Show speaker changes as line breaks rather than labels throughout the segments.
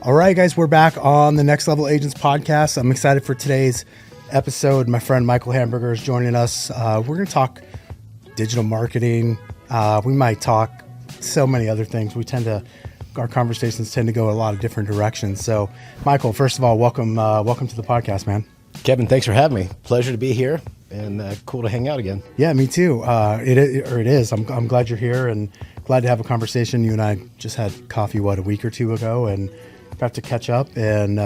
All right, guys, we're back on the Next Level Agents podcast. I'm excited for today's episode. My friend Michael Hamburger is joining us. We're going to talk digital marketing. We might talk so many other things. Our conversations tend to go a lot of different directions. So, Michael, first of all, welcome to the podcast, man.
Kevin, thanks for having me. Pleasure to be here, and cool to hang out again.
Yeah, me too. It is. I'm glad you're here, and glad to have a conversation. You and I just had coffee, a week or two ago, and got to catch up. And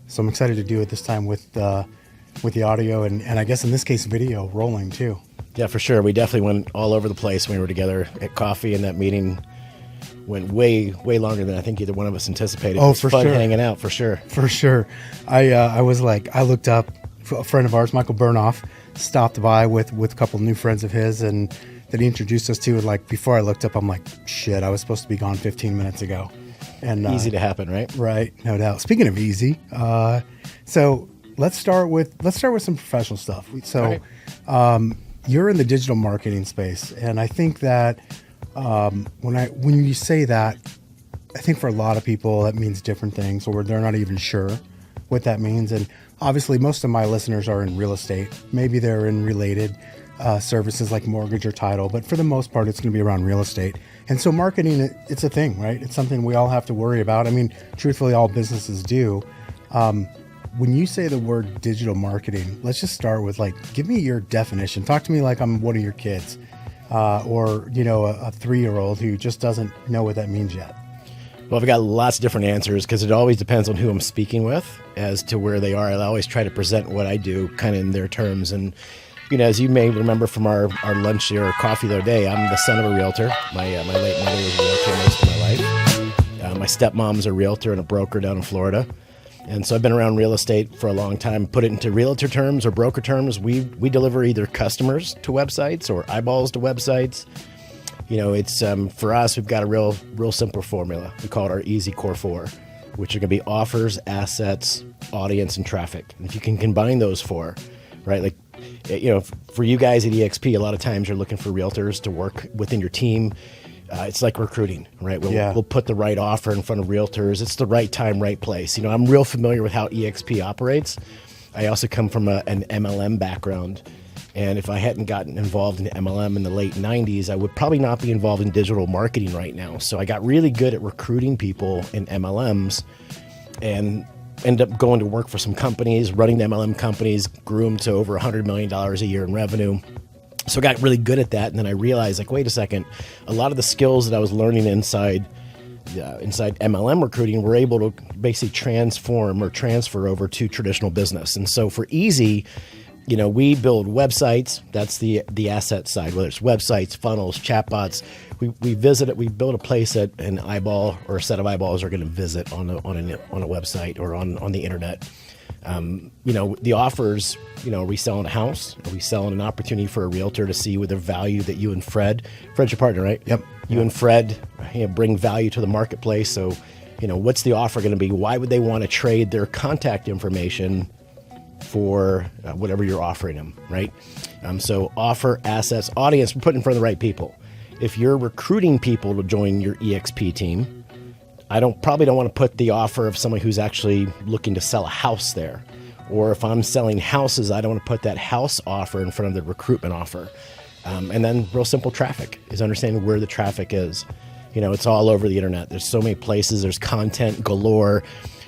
so I'm excited to do it this time with the audio and I guess in this case video rolling too.
Yeah, for sure. We definitely went all over the place when we were together at coffee, and that meeting went way longer than I think either one of us anticipated.
Oh,
it was
for
fun
sure.
Hanging out, for sure.
For sure. I looked up a friend of ours, Michael Burnoff, stopped by with a couple of new friends of his, and that he introduced us to. And before I looked up, I'm like, shit, I was supposed to be gone 15 minutes ago. And
easy to happen, right?
Right, no doubt. Speaking of easy, so let's start with some professional stuff. So, right. You're in the digital marketing space, and I think that when you say that, I think for a lot of people that means different things, or they're not even sure what that means. And obviously, most of my listeners are in real estate. Maybe they're in related services like mortgage or title, but for the most part, it's going to be around real estate. And so marketing, it's a thing, right? It's something we all have to worry about. I mean, truthfully, all businesses do. When you say the word digital marketing, let's just start with give me your definition. Talk to me like I'm one of your kids, or a 3-year-old who just doesn't know what that means yet.
Well, I've got lots of different answers because it always depends on who I'm speaking with as to where they are. I always try to present what I do kind of in their terms. And as you may remember from our lunch or coffee the other day, I'm the son of a realtor. My late mother was a realtor most of my life. My stepmom's a realtor and a broker down in Florida. And so I've been around real estate for a long time. Put it into realtor terms or broker terms, we deliver either customers to websites or eyeballs to websites. It's for us, we've got a real simple formula. We call it our Ezzey Core 4, which are going to be offers, assets, audience, and traffic. And if you can combine those four, right? For you guys at EXP, a lot of times you're looking for realtors to work within your team. It's like recruiting, right? We'll put the right offer in front of realtors. It's the right time, right place. I'm real familiar with how EXP operates. I also come from an MLM background. And if I hadn't gotten involved in MLM in the late 90s, I would probably not be involved in digital marketing right now. So I got really good at recruiting people in MLMs and ended up going to work for some companies, running the MLM companies, grew them to over $100 million a year in revenue. So I got really good at that. And then I realized, wait a second, a lot of the skills that I was learning inside MLM recruiting were able to basically transform or transfer over to traditional business. And so for Ezzey, we build websites. That's the asset side, whether it's websites, funnels, chatbots. We visit it. We build a place that an eyeball or a set of eyeballs are going to visit on a website or on the internet. The offers, are we selling a house? Are we selling an opportunity for a realtor to see with the value that you and Fred's your partner, right?
Yep.
You and Fred bring value to the marketplace. So, what's the offer going to be? Why would they want to trade their contact information for whatever you're offering them, right? So offer, assets, audience, we're putting in front of the right people. If you're recruiting people to join your EXP team, I probably don't want to put the offer of someone who's actually looking to sell a house there. Or if I'm selling houses, I don't want to put that house offer in front of the recruitment offer. And then real simple traffic is understanding where the traffic is. It's all over the internet. There's so many places. There's content galore.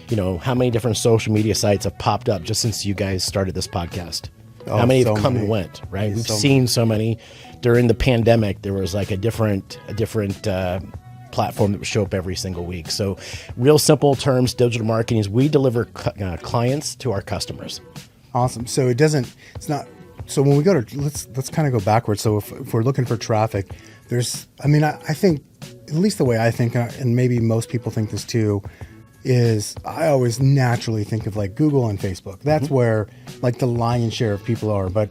How many different social media sites have popped up just since you guys started this podcast? How many have come and went, right? We've seen so many. During the pandemic, there was a different platform that would show up every single week. So real simple terms, digital marketing is we deliver clients to our customers.
Awesome. So so when we go to, let's kind of go backwards. So if we're looking for traffic, I think, at least the way I think, and maybe most people think this too, is I always naturally think of Google and Facebook. That's where the lion's share of people are, but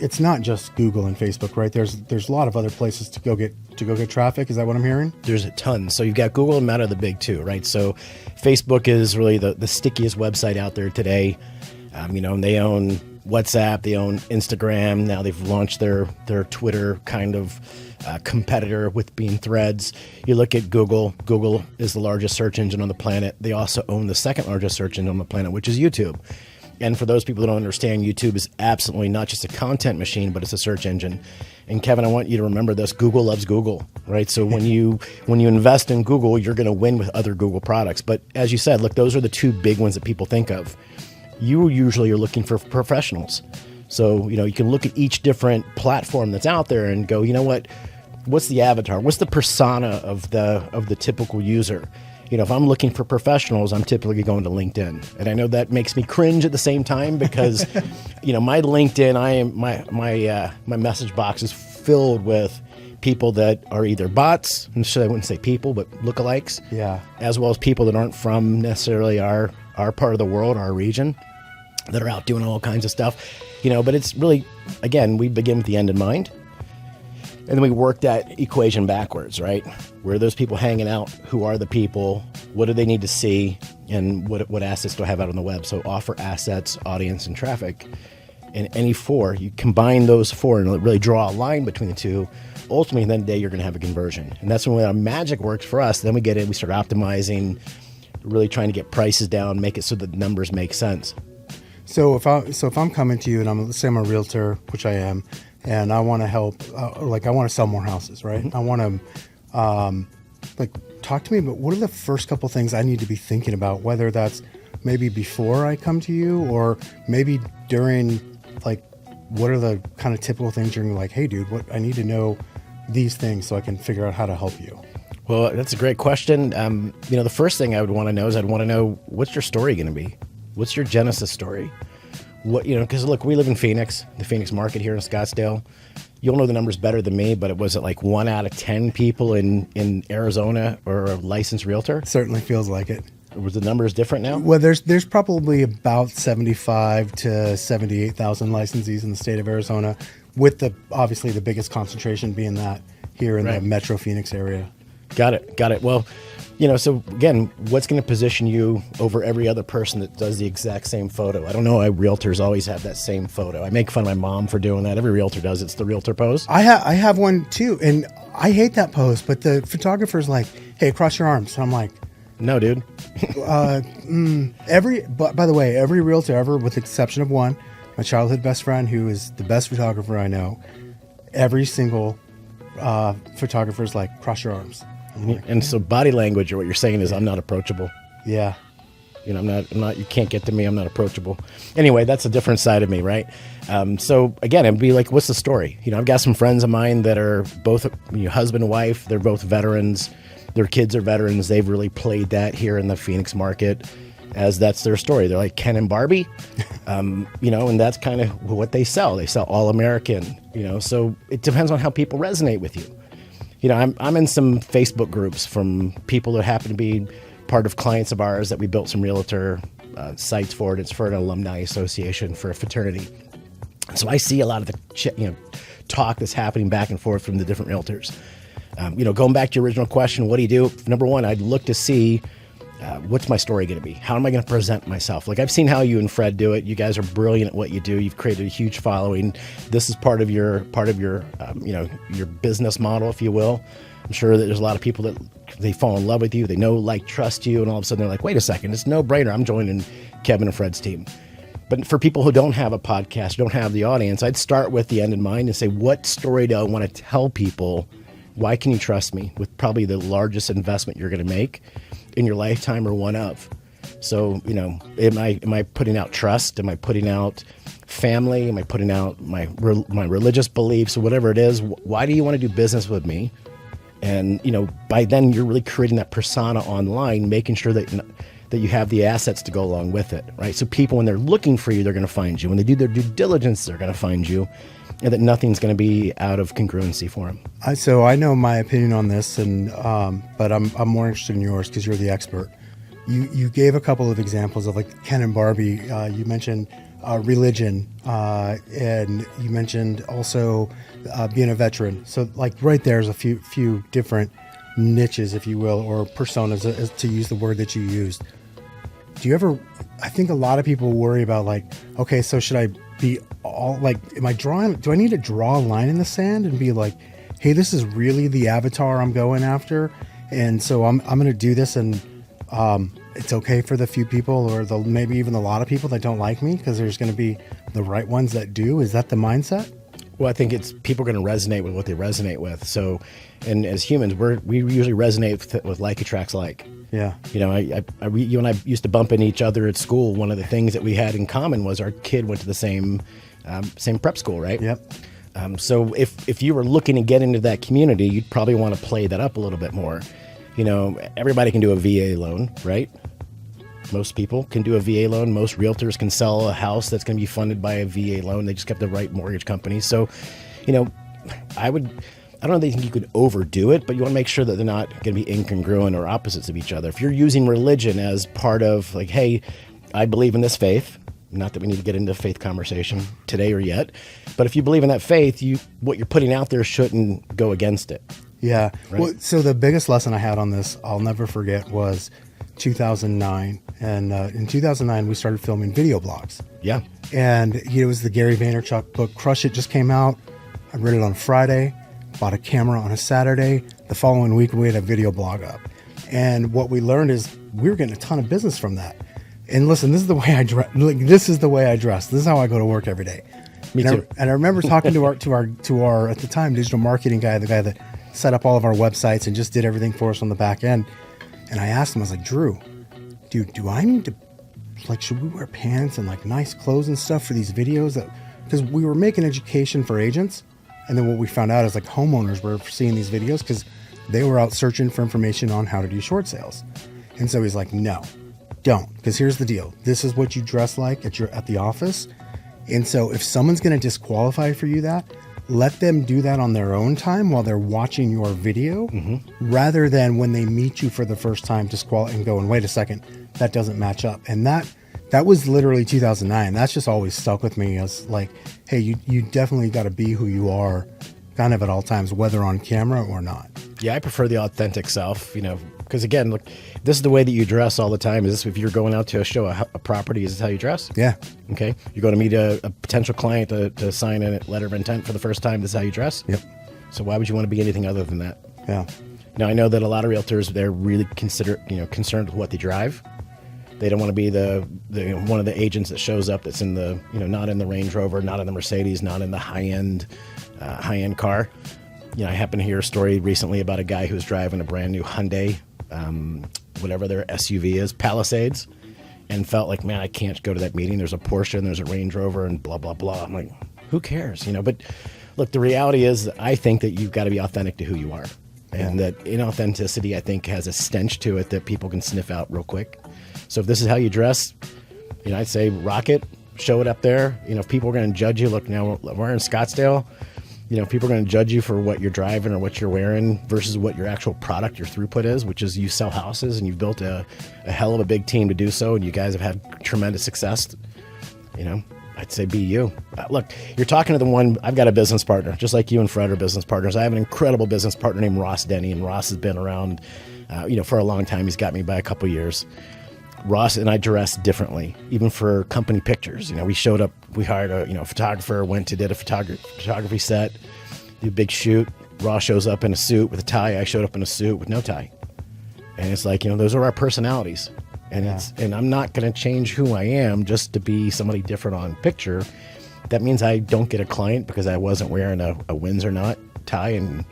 it's not just Google and Facebook, right? There's a lot of other places to go get traffic. Is that what I'm hearing?
There's a ton. So you've got Google and Meta, the big two, right? So Facebook is really the stickiest website out there today. And they own WhatsApp, they own Instagram. Now they've launched their Twitter kind of competitor with being Threads. You look at Google. Google is the largest search engine on the planet. They also own the second largest search engine on the planet, which is YouTube. And for those people that don't understand, YouTube is absolutely not just a content machine, but it's a search engine. And Kevin, I want you to remember this: Google loves Google, right? So when you invest in Google, you're going to win with other Google products. But as you said, look, those are the two big ones that people think of. You usually are looking for professionals. So, you can look at each different platform that's out there and go, what's the avatar? What's the persona of the typical user? If I'm looking for professionals, I'm typically going to LinkedIn. And I know that makes me cringe at the same time because, my LinkedIn, my message box is filled with people that are either bots, I wouldn't say people, but lookalikes.
Yeah.
As well as people that aren't from necessarily our part of the world, our region, that are out doing all kinds of stuff. But it's really, again, we begin with the end in mind. And then we work that equation backwards, right? Where are those people hanging out? Who are the people? What do they need to see? And what assets do I have out on the web? So offer, assets, audience, and traffic. And any four, you combine those four and really draw a line between the two. Ultimately, at the end of the day, you're going to have a conversion. And that's when our magic works for us. Then we get in, we start optimizing, really trying to get prices down, make it so that the numbers make sense.
So if I'm coming to you and let's say I'm a realtor, which I am, and I want to help, I want to sell more houses, right? Mm-hmm. I want to, talk to me about what are the first couple things I need to be thinking about, whether that's maybe before I come to you or maybe during, what are the kind of typical things you're hey, dude, what I need to know these things so I can figure out how to help you.
Well, that's a great question. The first thing I would want to know is I'd want to know, what's your story going to be? What's your Genesis story? Because look, we live in Phoenix, the Phoenix market here in Scottsdale. You'll know the numbers better than me, but was it 1 out of 10 people in Arizona or a licensed realtor?
It certainly feels like it.
Was the numbers different now?
Well, there's probably about 75 to 78,000 licensees in the state of Arizona, with obviously the biggest concentration being that here in the Metro Phoenix area.
Got it. Well, so again, what's going to position you over every other person that does the exact same photo? I don't know why realtors always have that same photo. I make fun of my mom for doing that. Every realtor does. It's the realtor pose. I
have one too, and I hate that pose. But the photographer's like, "Hey, cross your arms." And I'm like,
"No, dude."
By the way, every realtor ever, with the exception of one, my childhood best friend, who is the best photographer I know, every single photographer's like, "Cross your arms."
And so body language, or what you're saying is, I'm not approachable.
Yeah.
I'm not, you can't get to me. I'm not approachable. Anyway, that's a different side of me, right? So again, it'd be what's the story? I've got some friends of mine that are both husband and wife. They're both veterans. Their kids are veterans. They've really played that here in the Phoenix market as that's their story. They're like Ken and Barbie, and that's kind of what they sell. They sell all American, so it depends on how people resonate with you. I'm in some Facebook groups from people that happen to be part of clients of ours that we built some realtor sites for. It's for an alumni association for a fraternity. So I see a lot of the talk that's happening back and forth from the different realtors. Going back to your original question, what do you do? Number one, I'd look to see what's my story going to be? How am I going to present myself? I've seen how you and Fred do it. You guys are brilliant at what you do. You've created a huge following. This is part of your your business model, if you will. I'm sure that there's a lot of people that they fall in love with you. They know, trust you, and all of a sudden they're like, wait a second, it's no brainer. I'm joining Kevin and Fred's team. But for people who don't have a podcast, don't have the audience, I'd start with the end in mind and say, what story do I want to tell people? Why can you trust me with probably the largest investment you're going to make in your lifetime, or one of? So, am I putting out trust? Am I putting out family? Am I putting out my religious beliefs, or whatever it is? Why do you want to do business with me? And, by then you're really creating that persona online, making sure that you have the assets to go along with it, right? So people, when they're looking for you, they're going to find you. When they do their due diligence, they're going to find you, and that nothing's going to be out of congruency for them.
So I know my opinion on this, and but I'm more interested in yours because you're the expert. You gave a couple of examples of Ken and Barbie. You mentioned religion, and you mentioned also being a veteran. So right there's a few different niches, if you will, or personas, to use the word that you used. Do you ever? I think a lot of people worry about okay, so should I be all like, do I need to draw a line in the sand and be like, hey, this is really the avatar I'm going after, and so I'm going to do this, and it's okay for the few people, or maybe even a lot of people that don't like me, because there's going to be the right ones that do. Is that the mindset?
Well, I think it's people are going to resonate with what they resonate with. So, and as humans, we usually resonate with like attracts like.
Yeah.
You know, you and I used to bump into each other at school. One of the things that we had in common was our kid went to the same prep school, right?
Yep.
So if you were looking to get into that community, you'd probably want to play that up a little bit more. You know, everybody can do a VA loan, right? Most people can do a VA loan. Most realtors can sell a house that's going to be funded by a VA loan. They just got the right mortgage company. So, you know, I don't think you could overdo it, but you want to make sure that they're not going to be incongruent or opposites of each other. If you're using religion as part of like, hey, I believe in this faith, not that we need to get into a faith conversation today or yet, but if you believe in that faith, what you're putting out there shouldn't go against it.
Yeah.
Right? Well,
so the biggest lesson I had on this, I'll never forget, was 2009. And in 2009, we started filming video blogs.
Yeah.
And it was the Gary Vaynerchuk book, Crush It, just came out. I read it on Friday, bought a camera on a Saturday. The following week, we had a video blog up. And what we learned is we were getting a ton of business from that. And listen, this is the way I dress. This is the way I dress. This is how I go to work every day.
Me too.
And I remember talking to our at the time digital marketing guy, the guy that set up all of our websites and just did everything for us on the back end. And I asked him, I was like, Drew, dude, do I need to, like, should we wear pants and like nice clothes and stuff for these videos? Because we were making education for agents. And then what we found out is like homeowners were seeing these videos because they were out searching for information on how to do short sales. And so he's like, no, don't. Because here's the deal. This is what you dress like at the office. And so if someone's going to disqualify for you that, let them do that on their own time while they're watching your video, rather than when they meet you for the first time and going, wait a second, that doesn't match up. And that was literally 2009. That's just always stuck with me as like, hey, you definitely got to be who you are kind of at all times, whether on camera or not.
Yeah, I prefer the authentic self, you know, because again, look, this is the way that you dress all the time. Is this if you're going out to show a property, is this how you dress?
Yeah.
Okay. You're going to meet a potential client to sign a letter of intent for the first time. This is how you dress?
Yep.
So why would you want to be anything other than that?
Yeah.
Now, I know that a lot of realtors, they're really concerned with what they drive. They don't want to be the one of the agents that shows up that's in the, not in the Range Rover, not in the Mercedes, not in the high-end car. I happened to hear a story recently about a guy who's driving a brand new Hyundai, whatever their SUV is, Palisades, and felt like, man, I can't go to that meeting. There's a Porsche and there's a Range Rover and blah, blah, blah. I'm like, who cares? But look, the reality is I think that you've got to be authentic to who you are. And that inauthenticity, I think, has a stench to it that people can sniff out real quick. So if this is how you dress, I'd say rock it, show it up there. If people are going to judge you, look, now we're in Scottsdale. If people are going to judge you for what you're driving or what you're wearing versus what your actual product, your throughput is, which is you sell houses and you've built a hell of a big team to do so, and you guys have had tremendous success, I'd say be you. Look, you're talking to the one, I've got a business partner, just like you and Fred are business partners. I have an incredible business partner named Ross Denny, and Ross has been around, for a long time. He's got me by a couple years. Ross and I dress differently, even for company pictures. We showed up, we hired a photographer, did a photography set, did a big shoot. Ross shows up in a suit with a tie. I showed up in a suit with no tie. And it's like, those are our personalities. And and I'm not going to change who I am just to be somebody different on picture. That means I don't get a client because I wasn't wearing a Windsor knot tie and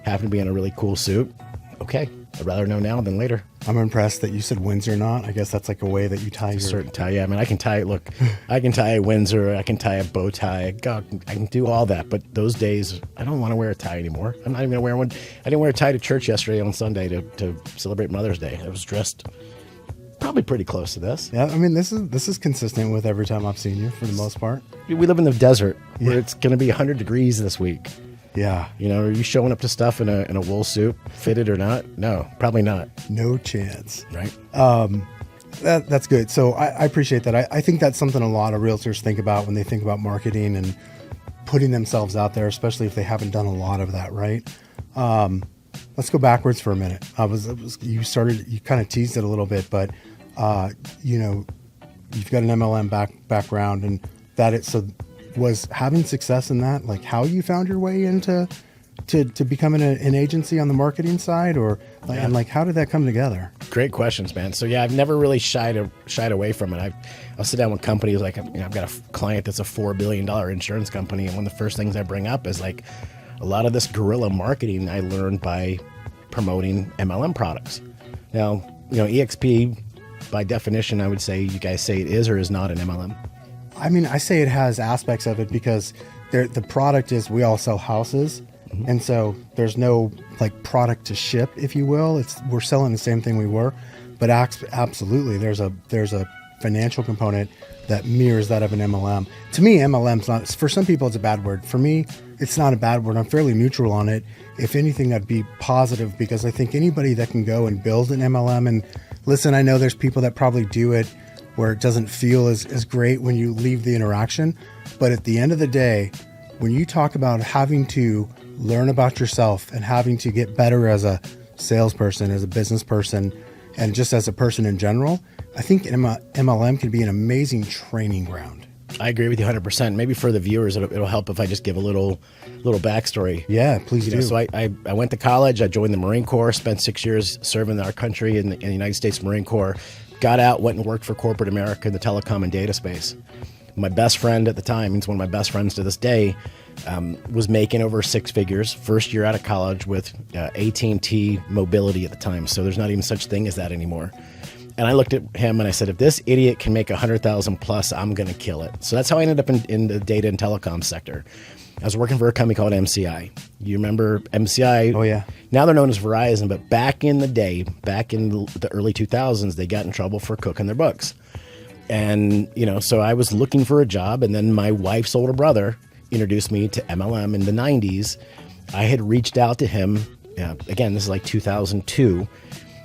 happened to be in a really cool suit. Okay. I'd rather know now than later.
I'm impressed that you said Windsor knot. I guess that's like a way that you tie your...
certain tie, yeah. I mean, I can tie, look, I can tie a Windsor, I can tie a bow tie, I can do all that. But those days, I don't want to wear a tie anymore. I'm not even going to wear one. I didn't wear a tie to church yesterday on Sunday to celebrate Mother's Day. I was dressed probably pretty close to this.
Yeah, I mean, this is consistent with every time I've seen you for the most part.
We live in the desert where it's going to be 100 degrees this week.
Yeah.
Are you showing up to stuff in a wool suit, fitted or not? No, probably not.
No chance.
Right.
That's good. So I appreciate that. I think that's something a lot of realtors think about when they think about marketing and putting themselves out there, especially if they haven't done a lot of that, right? Let's go backwards for a minute. You kind of teased it a little bit, but you've got an MLM background, and was having success in that like how you found your way into to becoming an agency on the marketing side, or and like how did that come together?
Great questions, man. So yeah, I've never really shied away from it. I'll sit down with companies like, I've got a client that's a $4 billion insurance company, and one of the first things I bring up is like a lot of this guerrilla marketing I learned by promoting MLM products. Now, EXP, by definition, I would say you guys say it is or is not an MLM.
I mean, I say it has aspects of it because the product is, we all sell houses. Mm-hmm. And so there's no like product to ship, if you will. We're selling the same thing we were, but absolutely there's a financial component that mirrors that of an MLM. To me, MLM's not, for some people it's a bad word. For me, it's not a bad word. I'm fairly neutral on it. If anything, I'd be positive, because I think anybody that can go and build an MLM, and listen, I know there's people that probably do it where it doesn't feel as great when you leave the interaction. But at the end of the day, when you talk about having to learn about yourself and having to get better as a salesperson, as a business person, and just as a person in general, I think MLM can be an amazing training ground.
I agree with you 100%. Maybe for the viewers, it'll help if I just give a little backstory.
Yeah, please do.
So I went to college. I joined the Marine Corps, spent 6 years serving our country in the United States Marine Corps. Got out, went and worked for corporate America in the telecom and data space. My best friend at the time, he's one of my best friends to this day, was making over 6 figures first year out of college with AT&T Mobility at the time. So there's not even such thing as that anymore. And I looked at him and I said, if this idiot can make 100,000 plus, I'm going to kill it. So that's how I ended up in the data and telecom sector. I was working for a company called MCI. You remember MCI?
Oh, yeah.
Now they're known as Verizon, but back in the day, back in the early 2000s, they got in trouble for cooking their books. And, so I was looking for a job, and then my wife's older brother introduced me to MLM in the 90s. I had reached out to him. Again, this is like 2002.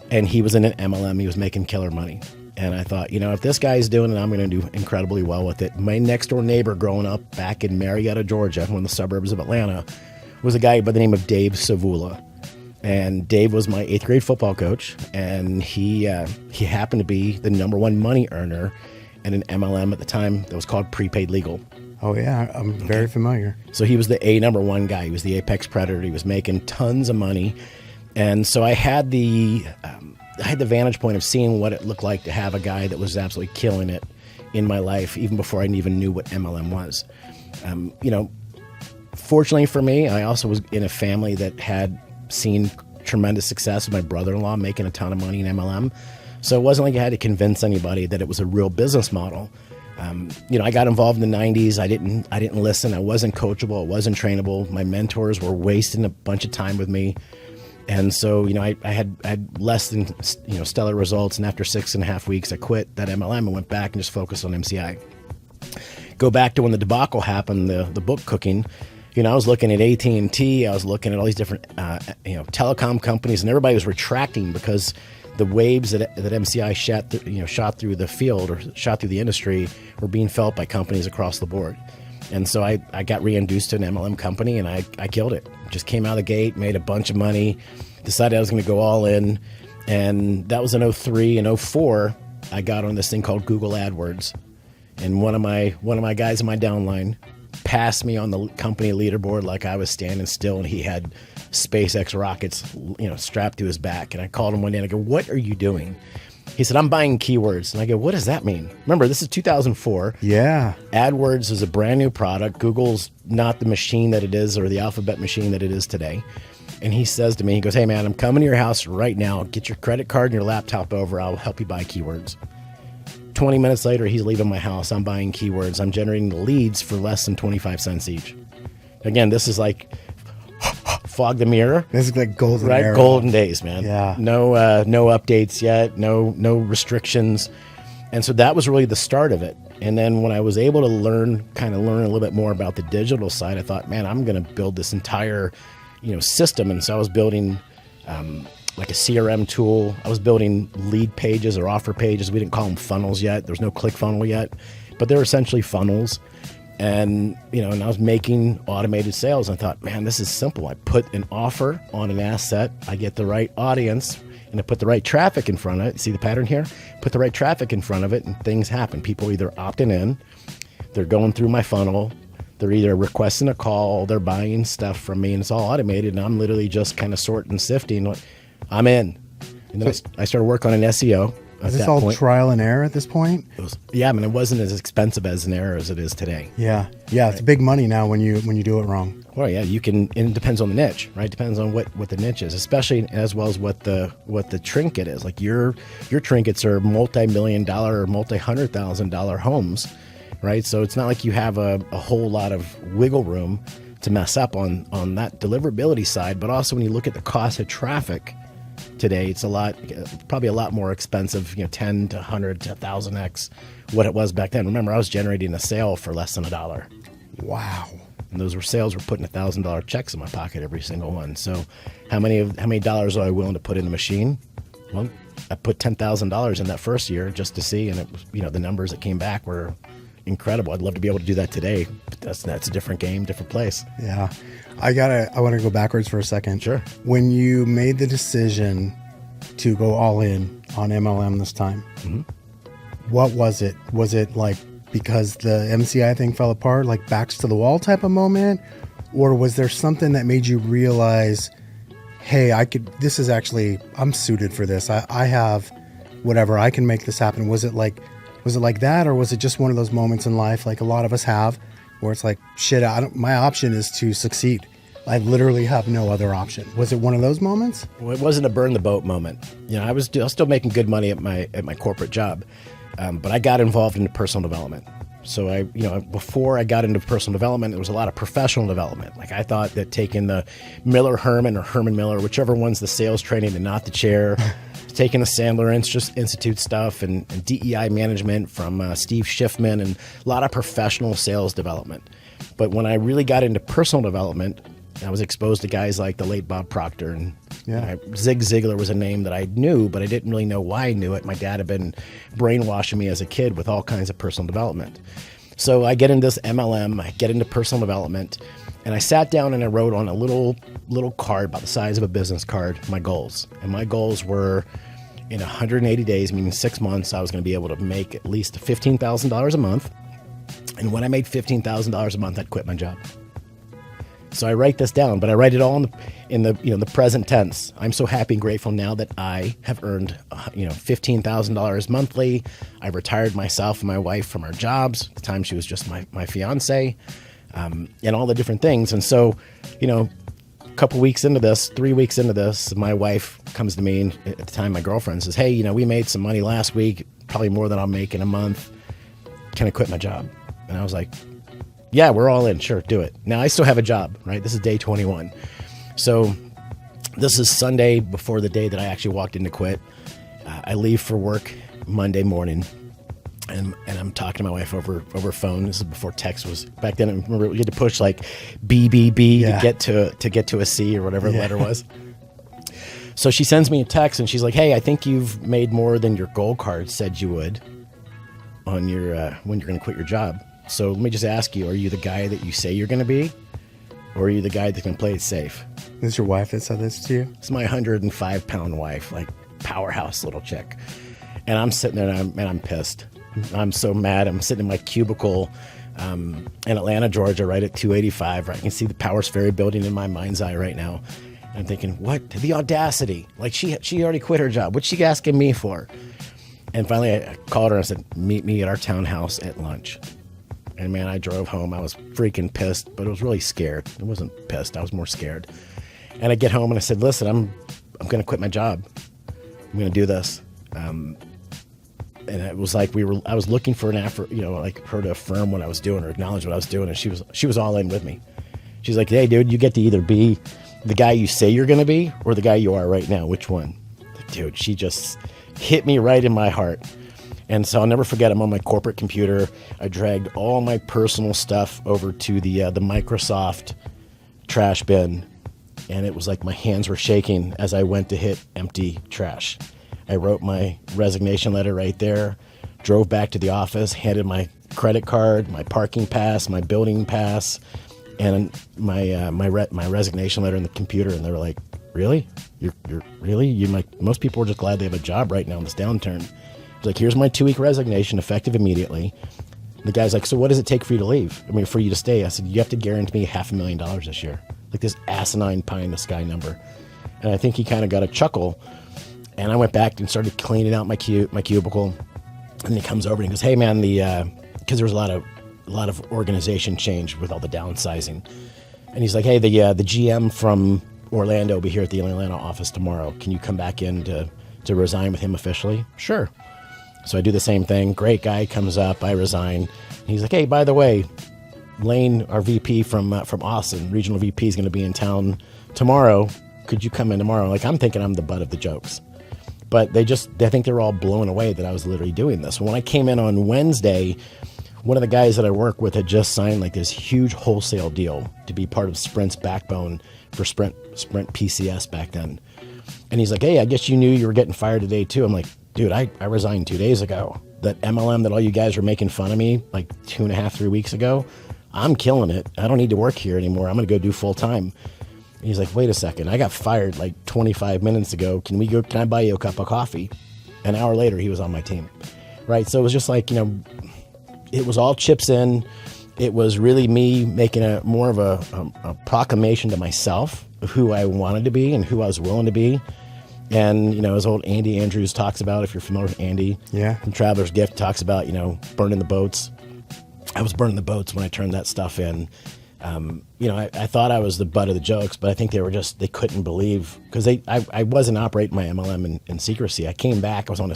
And he was in an MLM. He was making killer money. And I thought, if this guy's doing it, I'm going to do incredibly well with it. My next door neighbor growing up back in Marietta, Georgia, one of the suburbs of Atlanta, was a guy by the name of Dave Savula. And Dave was my 8th grade football coach. And he happened to be the #1 money earner in an MLM at the time that was called Prepaid Legal.
Oh, yeah. I'm very familiar.
So he was the #1 guy. He was the apex predator. He was making tons of money. And so I had the vantage point of seeing what it looked like to have a guy that was absolutely killing it in my life, even before I even knew what MLM was. Fortunately for me, I also was in a family that had seen tremendous success with my brother-in-law making a ton of money in MLM. So it wasn't like I had to convince anybody that it was a real business model. I got involved in the 90s. I didn't listen. I wasn't coachable. I wasn't trainable. My mentors were wasting a bunch of time with me. And so, I had less than, stellar results. And after 6.5 weeks, I quit that MLM and went back and just focused on MCI. Go back to when the debacle happened, the book cooking. I was looking at AT&T. I was looking at all these different, telecom companies, and everybody was retracting because the waves that MCI shot through the field or shot through the industry were being felt by companies across the board. And so I got reintroduced to an MLM company, and I killed it. Just came out of the gate, made a bunch of money, decided I was going to go all in. And that was in 03 and 04. I got on this thing called Google AdWords. And one of my guys in my downline passed me on the company leaderboard like I was standing still, and he had SpaceX rockets, strapped to his back. And I called him one day and I go, "What are you doing?" He said, "I'm buying keywords." And I go, "What does that mean?" Remember, this is 2004.
Yeah.
AdWords is a brand new product. Google's not the machine that it is, or the alphabet machine that it is today. And he says to me, he goes, "Hey man, I'm coming to your house right now. Get your credit card and your laptop over. I'll help you buy keywords." 20 minutes later, he's leaving my house. I'm buying keywords. I'm generating the leads for less than 25 cents each. Again, this is like fog the mirror.
This is like golden
right?
era.
Golden days, man.
Yeah.
No updates yet. No restrictions. And so that was really the start of it. And then when I was able to learn a little bit more about the digital side, I thought, man, I'm going to build this entire, system. And so I was building like a CRM tool. I was building lead pages or offer pages. We didn't call them funnels yet. There's no ClickFunnels yet, but they're essentially funnels. And, and I was making automated sales. I thought, man, this is simple. I put an offer on an asset. I get the right audience, and I put the right traffic in front of it. See the pattern here? Put the right traffic in front of it, and things happen. People either opting in, they're going through my funnel, They're either requesting a call, they're buying stuff from me, and it's all automated, and I'm literally just kind of sorting and sifting. I'm in. And then I started working on an SEO.
Is this all trial and error at this point?
Yeah, I mean, it wasn't as expensive as an error as it is today.
Yeah, it's big money now when you do it wrong.
Well, yeah, you can, and it depends on the niche, right? Depends on what the niche is, especially as well as what the trinket is. Like your trinkets are multi-million-dollar or multi-$100,000 homes, right? So it's not like you have a whole lot of wiggle room to mess up on that deliverability side. But also when you look at the cost of traffic today, it's probably a lot more expensive, 10 to 100 to 1,000x what it was back then. Remember, I was generating a sale for less than $1.
Wow.
And those sales were putting $1,000 checks in my pocket, every single one. So how many dollars are I willing to put in the machine? Well, I put $10,000 in that first year just to see, and it was, the numbers that came back were incredible. I'd love to be able to do that today, but that's a different game, different place.
Yeah. I want to go backwards for a second.
Sure.
When you made the decision to go all in on MLM this time, what was it? Was it like because the MCI thing fell apart, like backs to the wall type of moment? Or was there something that made you realize, hey, I'm suited for this. I have whatever, I can make this happen. Was it like that, or was it just one of those moments in life, like a lot of us have, where it's like, shit, my option is to succeed. I literally have no other option. Was it one of those moments?
Well, it wasn't a burn the boat moment. I was still making good money at my corporate job, but I got involved in personal development. So before I got into personal development, there was a lot of professional development. Like I thought that taking the Miller Herman or Herman Miller, whichever one's the sales training and not the chair, taking the Sandler Institute stuff and DEI management from Steve Schiffman, and a lot of professional sales development. But when I really got into personal development, I was exposed to guys like the late Bob Proctor, and Zig Ziglar was a name that I knew, but I didn't really know why I knew it. My dad had been brainwashing me as a kid with all kinds of personal development. So I get into this MLM, I get into personal development, and I sat down and I wrote on a little card about the size of a business card my goals. And my goals were, in 180 days, meaning 6 months, I was going to be able to make at least $15,000 a month. And when I made $15,000 a month, I'd quit my job. So I write this down, but I write it all in the present tense. I'm so happy and grateful now that I have earned $15,000 monthly. I retired myself and my wife from our jobs. At the time, she was just my fiance, and all the different things. And so, a couple weeks into this, 3 weeks into this, my wife comes to me, and at the time my girlfriend says, hey, we made some money last week, probably more than I'll make in a month. Can I quit my job? And I was like, yeah, we're all in. Sure, do it. Now, I still have a job, right? This is day 21. So this is Sunday before the day that I actually walked in to quit. I leave for work Monday morning, and I'm talking to my wife over phone. This is before text was back then. I remember we had to push like BBB to get to a C or whatever the letter was. So she sends me a text, and she's like, hey, I think you've made more than your goal card said you would on your when you're going to quit your job. So let me just ask you, are you the guy that you say you're going to be, or are you the guy that can play it safe?
Is this your wife that said this to you?
It's my 105-pound wife, like powerhouse little chick. And I'm sitting there, and I'm pissed. I'm so mad. I'm sitting in my cubicle in Atlanta, Georgia, right at 285. Right? I can see the Powers Ferry building in my mind's eye right now. And I'm thinking, what? The audacity. Like, she already quit her job. What's she asking me for? And finally, I called her and I said, meet me at our townhouse at lunch. And man, I drove home. I was freaking pissed, but I was really scared. I wasn't pissed. I was more scared. And I get home and I said, listen, I'm going to quit my job. I'm going to do this. And it was like I was looking for an effort, like her to affirm what I was doing or acknowledge what I was doing. And she was all in with me. She's like, hey, dude, you get to either be the guy you say you're going to be or the guy you are right now. Which one? Dude, she just hit me right in my heart. And so I'll never forget, I'm on my corporate computer. I dragged all my personal stuff over to the Microsoft trash bin. And it was like my hands were shaking as I went to hit empty trash. I wrote my resignation letter right there, drove back to the office, handed my credit card, my parking pass, my building pass, and my resignation letter in the computer. And they were like, really? You're really? Most people are just glad they have a job right now in this downturn. It's like, here's my 2-week resignation, effective immediately. The guy's like, so what does it take for you to leave? I mean, for you to stay? I said, you have to guarantee me $500,000 this year. Like this asinine pie in the sky number. And I think he kind of got a chuckle. And I went back and started cleaning out my cubicle. And he comes over and he goes, hey man, because there was a lot of organization change with all the downsizing. And he's like, hey, the GM from Orlando will be here at the Atlanta office tomorrow. Can you come back in to resign with him officially? Sure. So I do the same thing. Great guy comes up. I resign. And he's like, hey, by the way, Lane, our VP from Austin, regional VP, is going to be in town tomorrow. Could you come in tomorrow? Like, I'm thinking I'm the butt of the jokes. But I think they're all blown away that I was literally doing this. When I came in on Wednesday, one of the guys that I work with had just signed like this huge wholesale deal to be part of Sprint's backbone for Sprint PCS back then. And he's like, hey, I guess you knew you were getting fired today too. I'm like, dude, I resigned 2 days ago. That MLM that all you guys were making fun of me like 2.5, 3 weeks ago, I'm killing it. I don't need to work here anymore. I'm going to go do full time. And he's like, wait a second. I got fired like 25 minutes ago. Can I buy you a cup of coffee? An hour later, he was on my team. Right. So it was just like, it was all chips in. It was really me making more of a proclamation to myself of who I wanted to be and who I was willing to be. And, as old Andy Andrews talks about, if you're familiar with Andy, from Traveler's Gift, talks about, burning the boats. I was burning the boats when I turned that stuff in. I thought I was the butt of the jokes, but I think they couldn't believe, because I wasn't operating my MLM in secrecy. I came back, I was on a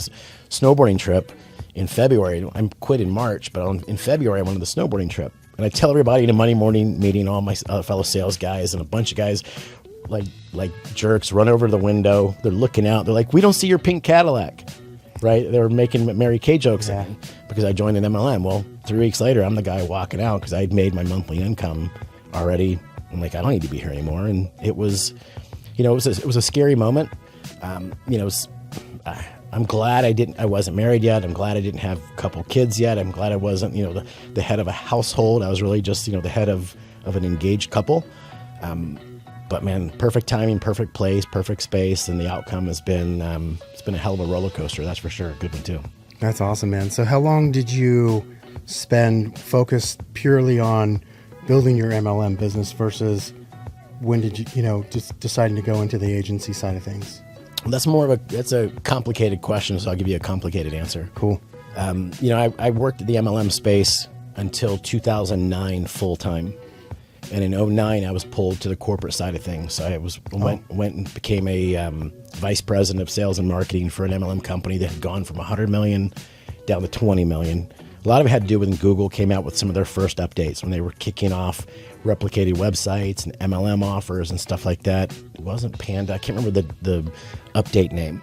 snowboarding trip in February. I quit in March, but in February I went on the snowboarding trip. And I tell everybody in a Monday morning meeting, all my fellow sales guys and a bunch of guys, like jerks, run over to the window. They're looking out. They're like, we don't see your pink Cadillac, right? They were making Mary Kay jokes because I joined an MLM. Well, 3 weeks later, I'm the guy walking out because I'd made my monthly income already. I'm like, I don't need to be here anymore. And it was, it was a scary moment. I'm glad I wasn't married yet. I'm glad I didn't have a couple kids yet. I'm glad I wasn't, the head of a household. I was really just, the head of an engaged couple. But man, perfect timing, perfect place, perfect space. And the outcome has been, it's been a hell of a roller coaster. That's for sure. Good one too.
That's awesome, man. So how long did you spend focused purely on building your MLM business versus when did you, just deciding to go into the agency side of things?
That's a complicated question, so I'll give you a complicated answer.
Cool.
I worked at the MLM space until 2009 full time, and in 2009 I was pulled to the corporate side of things. So I went and became a vice president of sales and marketing for an MLM company that had gone from 100 million down to 20 million. A lot of it had to do with when Google came out with some of their first updates when they were kicking off replicated websites and MLM offers and stuff like that. It wasn't Panda. I can't remember the update name.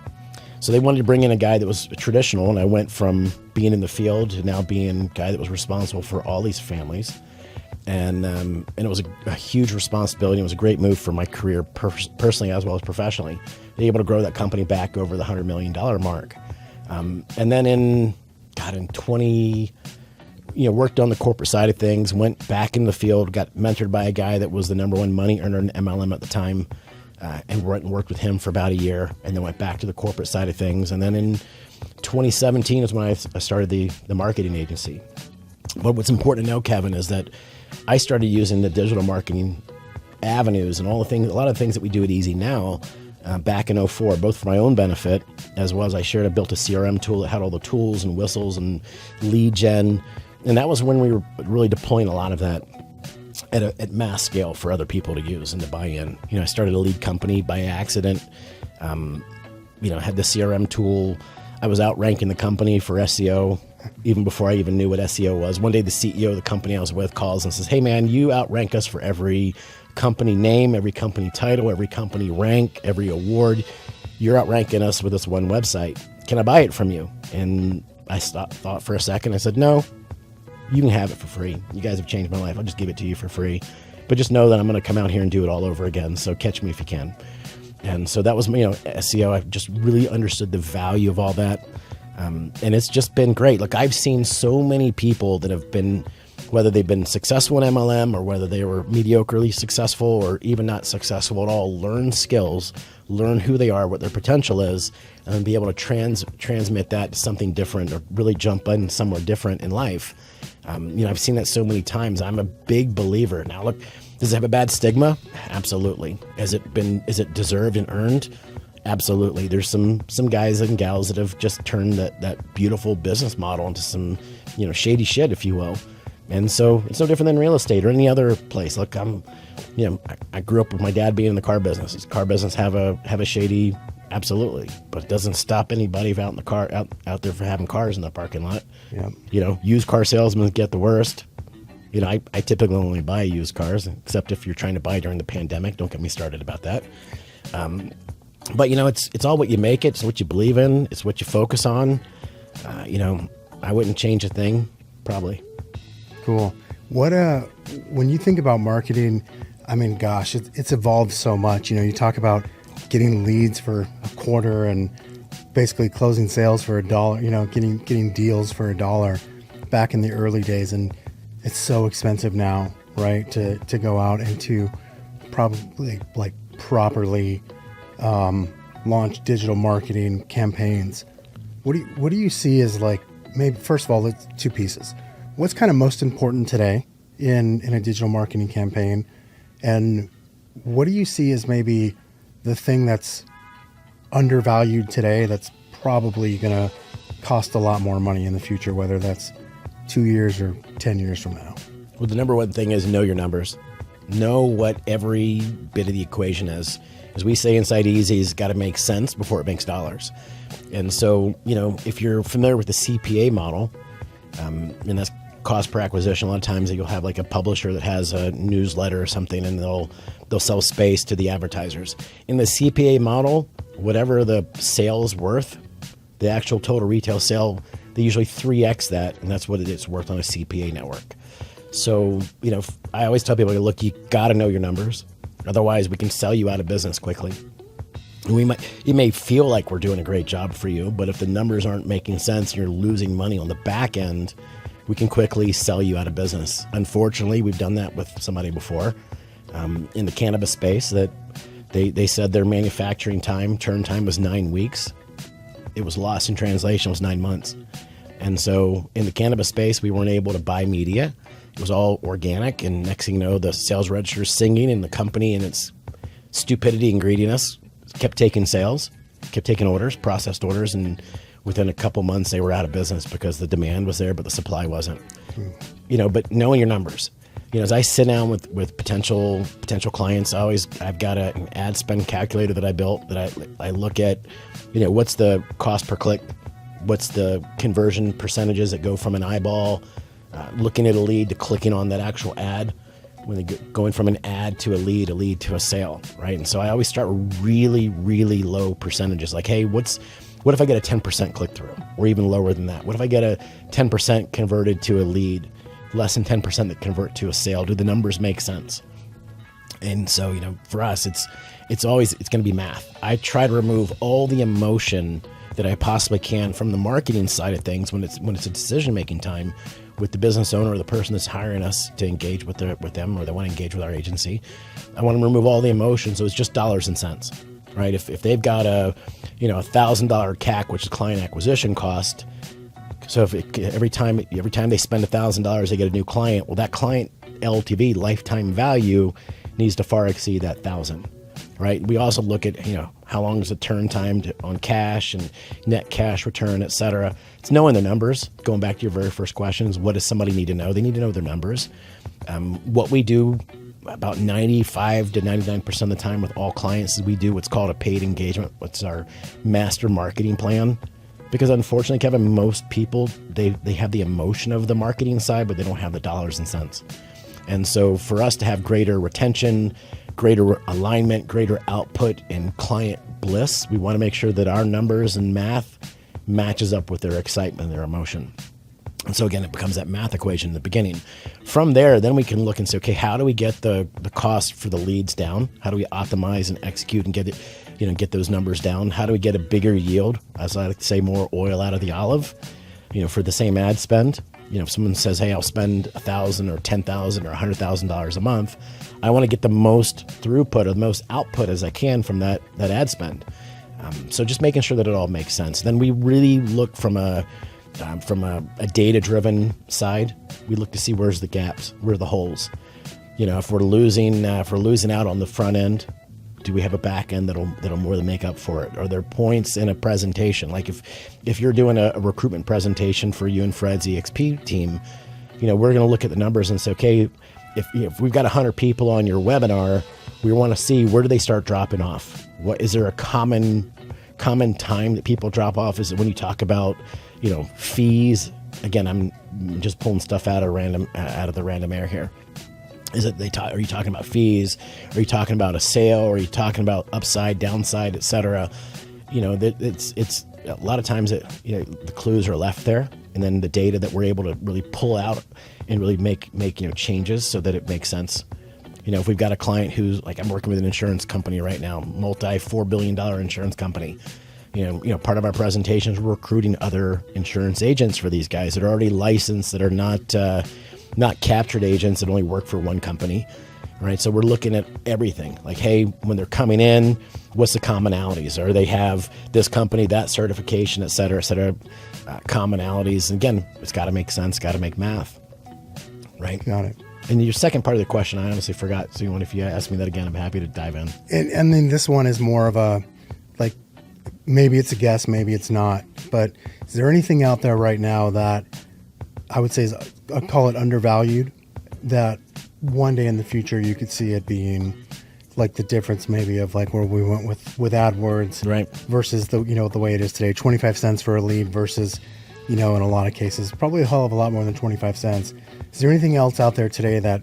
So they wanted to bring in a guy that was traditional, and I went from being in the field to now being a guy that was responsible for all these families. And it was a huge responsibility. It was a great move for my career personally as well as professionally. Being able to grow that company back over the $100 million mark. And then in 20, worked on the corporate side of things, went back in the field, got mentored by a guy that was the number one money earner in MLM at the time, and worked with him for about a year, and then went back to the corporate side of things. And then in 2017 is when I started the marketing agency. But what's important to know, Kevin, is that I started using the digital marketing avenues and a lot of things that we do at Ezzey now, back in 2004, both for my own benefit, as well as I built a CRM tool that had all the tools and whistles and lead gen. And that was when we were really deploying a lot of that at mass scale for other people to use and to buy in. I started a lead company by accident, had the CRM tool. I was outranking the company for SEO even before I even knew what SEO was. One day the CEO of the company I was with calls and says, hey man, you outrank us for every company name, every company title, every company rank, every award. You're outranking us with this one website. Can I buy it from you? And I thought for a second. I said, no, you can have it for free. You guys have changed my life. I'll just give it to you for free. But just know that I'm going to come out here and do it all over again. So catch me if you can. And so that was, SEO. I just really understood the value of all that. And it's just been great. Look, I've seen so many people that have been whether they've been successful in MLM or whether they were mediocrely successful or even not successful at all, learn skills, learn who they are, what their potential is, and then be able to transmit that to something different or really jump in somewhere different in life. I've seen that so many times. I'm a big believer. Now, look, does it have a bad stigma? Absolutely. Is it deserved and earned? Absolutely. There's some guys and gals that have just turned that beautiful business model into some, shady shit, if you will. And so it's no different than real estate or any other place. Look, I grew up with my dad being in the car business. Does car business have a shady? Absolutely. But it doesn't stop anybody out in the car out there for having cars in the parking lot. Yeah. Used car salesmen get the worst. I typically only buy used cars, except if you're trying to buy during the pandemic. Don't get me started about that. But it's all what you make it. It's what you believe in. It's what you focus on. I wouldn't change a thing, probably.
Cool. What when you think about marketing, I mean, gosh, it's evolved so much. You talk about getting leads for a quarter and basically closing sales for $1. Getting deals for $1 back in the early days, and it's so expensive now, right? To go out and to probably properly launch digital marketing campaigns. What do you see as maybe first of all, it's two pieces. What's kind of most important today in a digital marketing campaign, and what do you see as maybe the thing that's undervalued today that's probably going to cost a lot more money in the future, whether that's 2 years or 10 years from now?
Well, the number one thing is know your numbers. Know what every bit of the equation is. As we say inside Ezzey, it's got to make sense before it makes dollars. And so, if you're familiar with the CPA model, and that's cost per acquisition, a lot of times you'll have a publisher that has a newsletter or something, and they'll sell space to the advertisers. In the CPA model, whatever the sale's worth, the actual total retail sale, they usually 3x that, and that's what it's worth on a CPA network. So, I always tell people, look, you got to know your numbers. Otherwise, we can sell you out of business quickly. It may feel like we're doing a great job for you, but if the numbers aren't making sense and you're losing money on the back end, we can quickly sell you out of business. Unfortunately, we've done that with somebody before in the cannabis space that they said their manufacturing turn time was 9 weeks. It was lost in translation, it was 9 months. And so in the cannabis space, we weren't able to buy media. It was all organic, and next thing you know, the sales register is singing, and the company and its stupidity and greediness kept taking sales, kept taking orders, processed orders, and within a couple months they were out of business because the demand was there, but the supply wasn't. But knowing your numbers. As I sit down with potential clients, I've got an ad spend calculator that I built that I look at, what's the cost per click, what's the conversion percentages that go from an eyeball, looking at a lead to clicking on that actual ad, when they going from an ad to a lead to a sale, right? And so I always start with really, really low percentages. Like, hey, what if I get a 10% click through, or even lower than that? What if I get a 10% converted to a lead, less than 10% that convert to a sale? Do the numbers make sense? And so, for us, it's going to be math. I try to remove all the emotion that I possibly can from the marketing side of things when it's a decision-making time with the business owner or the person that's hiring us to engage with them, or they want to engage with our agency. I want to remove all the emotion, so it's just dollars and cents, right? If they've got a $1,000 CAC, which is client acquisition cost, so if every time they spend $1,000, they get a new client. Well, that client LTV, lifetime value, needs to far exceed that $1,000. Right. We also look at, how long is the turn time on cash and net cash return, et cetera. It's knowing the numbers. Going back to your very first question is, what does somebody need to know? They need to know their numbers. What we do about 95 to 99% of the time with all clients is we do what's called a paid engagement. What's our master marketing plan? Because unfortunately, Kevin, most people, they have the emotion of the marketing side, but they don't have the dollars and cents. And so for us to have greater retention, greater alignment, greater output, and client bliss, we want to make sure that our numbers and math matches up with their excitement and their emotion. And so again, it becomes that math equation in the beginning. From there, then we can look and say, okay, how do we get the cost for the leads down? How do we optimize and execute and get it, get those numbers down? How do we get a bigger yield? As I like to say, more oil out of the olive, for the same ad spend. if someone says, hey, I'll spend $1,000 or $10,000 or $100,000 a month, I want to get the most throughput or the most output as I can from that ad spend. So just making sure that it all makes sense. Then we really look from a data-driven side. We look to see where's the gaps, where are the holes. If we're losing out on the front end, do we have a back end that'll more than make up for it? Are there points in a presentation? Like if you're doing a recruitment presentation for you and Fred's EXP team, we're going to look at the numbers and say, okay, if we've got 100 people on your webinar, we want to see where do they start dropping off? What is there a common time that people drop off? Is it when you talk about fees? Again, I'm just pulling stuff out of the random air here. Is it are you talking about fees? Are you talking about a sale? Are you talking about upside, downside, et cetera? It's a lot of times the clues are left there, and then the data that we're able to really pull out and really make changes so that it makes sense. If we've got a client who's like, I'm working with an insurance company right now, $4 billion insurance company. Part of our presentation is we're recruiting other insurance agents for these guys that are already licensed, that are not captured agents that only work for one company, right? So we're looking at everything. Like, hey, when they're coming in, what's the commonalities? Or they have this company, that certification, et cetera, commonalities. And again, it's got to make sense, got to make math, right?
Got it.
And your second part of the question, I honestly forgot. So if you ask me that again, I'm happy to dive in.
And then this one is more of a, like, maybe it's a guess, maybe it's not. But is there anything out there right now that I would say is, I call it undervalued, that one day in the future you could see it being like the difference maybe of like where we went with AdWords,
right, versus
the way it is today, 25 cents for a lead versus, in a lot of cases, probably a hell of a lot more than 25 cents. Is there anything else out there today that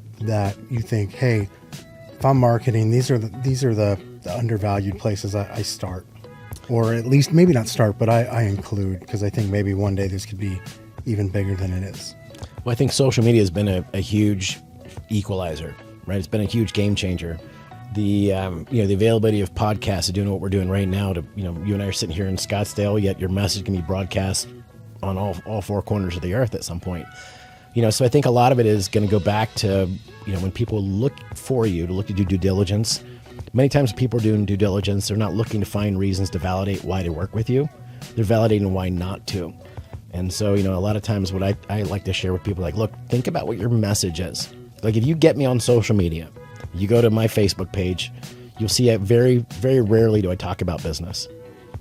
you think, hey, if I'm marketing, these are the undervalued places I start, or at least maybe not start, but I include, because I think maybe one day this could be even bigger than it is.
Well, I think social media has been a huge equalizer, right? It's been a huge game changer. The the availability of podcasts, of doing what we're doing right now. To you and I are sitting here in Scottsdale, yet your message can be broadcast on all four corners of the earth at some point. So I think a lot of it is going to go back to when people look for you to look to do due diligence. Many times when people are doing due diligence, they're not looking to find reasons to validate why to work with you. They're validating why not to. And so, a lot of times what I like to share with people, like, look, think about what your message is. Like, if you get me on social media, you go to my Facebook page, you'll see it very, very rarely do I talk about business,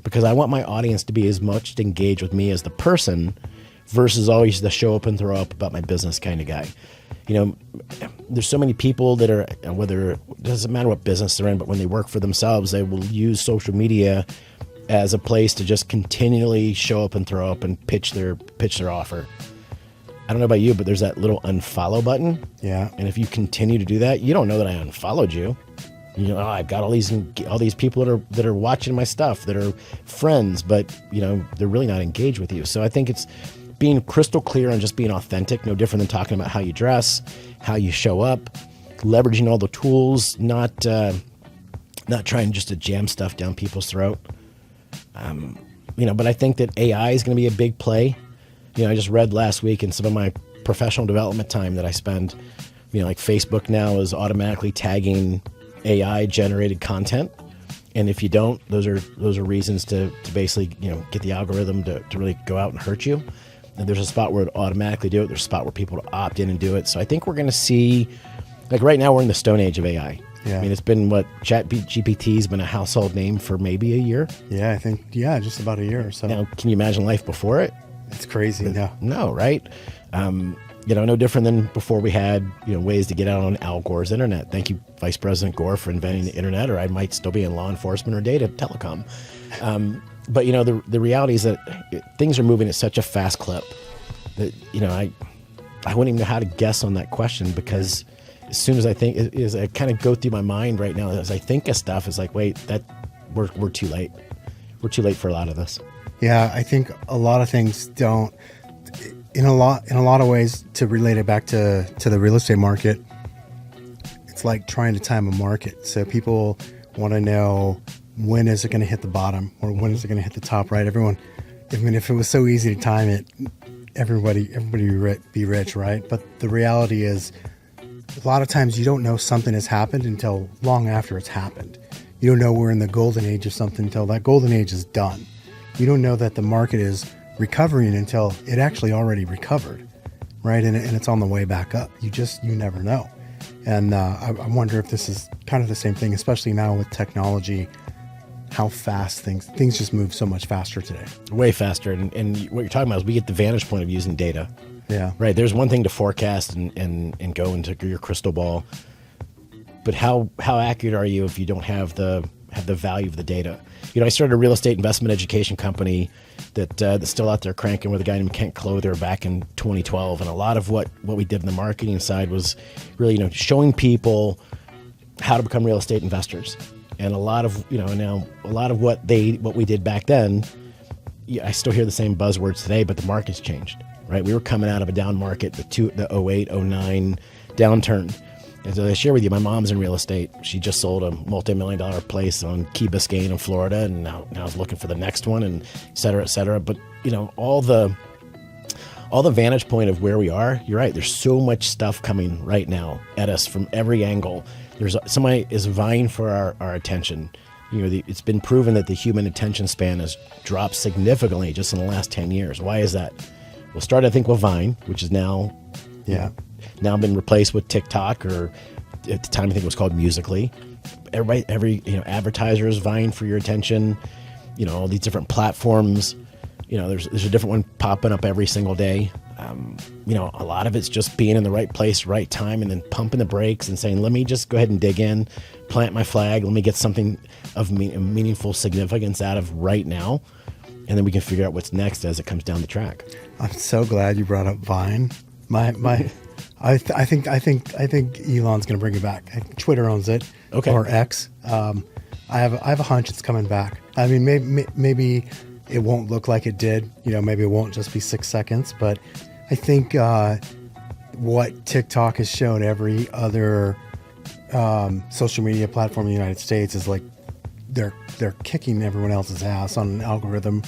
because I want my audience to be as much engaged with me as the person versus always the show up and throw up about my business kind of guy. There's so many people that are, whether it doesn't matter what business they're in, but when they work for themselves, they will use social media as a place to just continually show up and throw up and pitch their offer. I don't know about you, but there's that little unfollow button.
Yeah.
And if you continue to do that, you don't know that I unfollowed you. I've got all these people that are watching my stuff, that are friends, but they're really not engaged with you. So I think it's being crystal clear on just being authentic, no different than talking about how you dress, how you show up, leveraging all the tools, not trying just to jam stuff down people's throat. But I think that AI is going to be a big play. I just read last week in some of my professional development time that I spend, like Facebook now is automatically tagging AI generated content. And if you don't, those are reasons to basically, get the algorithm to really go out and hurt you. And there's a spot where it automatically do it. There's a spot where people opt in and do it. So I think we're going to see, like right now we're in the stone age of AI.
Yeah.
I mean, it's been GPT has been a household name for maybe a year.
Yeah, I think, just about a year or so.
Now, can you imagine life before it?
It's crazy. Yeah.
No, right? No different than before we had, ways to get out on Al Gore's internet. Thank you, Vice President Gore, for inventing the internet, or I might still be in law enforcement or data telecom. But the reality is that things are moving at such a fast clip that, I wouldn't even know how to guess on that question, because as soon as I kind of go through my mind right now, as I think of stuff, it's like, wait, we're too late. We're too late for a lot of this.
Yeah, I think a lot of things don't. In a lot of ways, to relate it back to the real estate market, it's like trying to time a market. So people want to know, when is it going to hit the bottom, or when is it going to hit the top, right? Everyone, if it was so easy to time it, everybody be rich, right? But the reality is, a lot of times you don't know something has happened until long after it's happened. You don't know we're in the golden age of something until that golden age is done. You don't know that the market is recovering until it actually already recovered, right? And it's on the way back up. You never know. And I wonder if this is kind of the same thing, especially now with technology, how fast things just move so much faster today.
Way faster. And what you're talking about is we get the vantage point of using data.
Yeah.
Right. There's one thing to forecast and go into your crystal ball, but how accurate are you if you don't have the value of the data? I started a real estate investment education company that's still out there cranking with a guy named Kent Clother back in 2012. And a lot of what we did in the marketing side was really, showing people how to become real estate investors. And a lot of, now a lot of what we did back then, I still hear the same buzzwords today, but the market's changed. Right, we were coming out of a down market, the 08, 09 downturn. And so I share with you, my mom's in real estate. She just sold a multi-million-dollar place on Key Biscayne in Florida, and now is looking for the next one, and et cetera, et cetera. But all the vantage point of where we are, you're right. There's so much stuff coming right now at us from every angle. There's somebody is vying for our attention. It's been proven that the human attention span has dropped significantly just in the last 10 years. Why is that? We'll start, I think, with Vine, which is now been replaced with TikTok, or at the time I think it was called Musical.ly. Every advertiser is vying for your attention. All these different platforms. There's a different one popping up every single day. A lot of it's just being in the right place, right time, and then pumping the brakes and saying, let me just go ahead and dig in, plant my flag. Let me get something of meaningful significance out of right now. And then we can figure out what's next as it comes down the track. I'm
so glad you brought up Vine. I think Elon's going to bring it back. Twitter owns it, or X. I have a hunch it's coming back. I mean, maybe it won't look like it did. Maybe it won't just be 6 seconds. But I think what TikTok has shown every other social media platform in the United States is like they're kicking everyone else's ass on an algorithm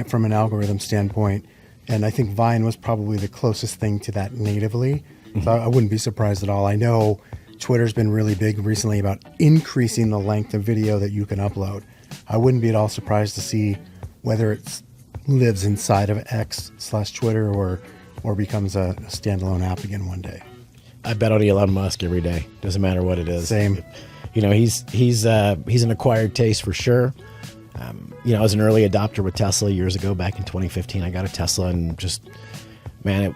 from an algorithm standpoint. And I think Vine was probably the closest thing to that natively. Mm-hmm. So I wouldn't be surprised at all. I know Twitter's been really big recently about increasing the length of video that you can upload. I wouldn't be at all surprised to see whether it lives inside of X/Twitter or becomes a standalone app again one day.
I bet on Elon Musk every day. Doesn't matter what it is.
Same.
He's an acquired taste for sure. I was an early adopter with Tesla years ago. Back in 2015, I got a Tesla, and just, man,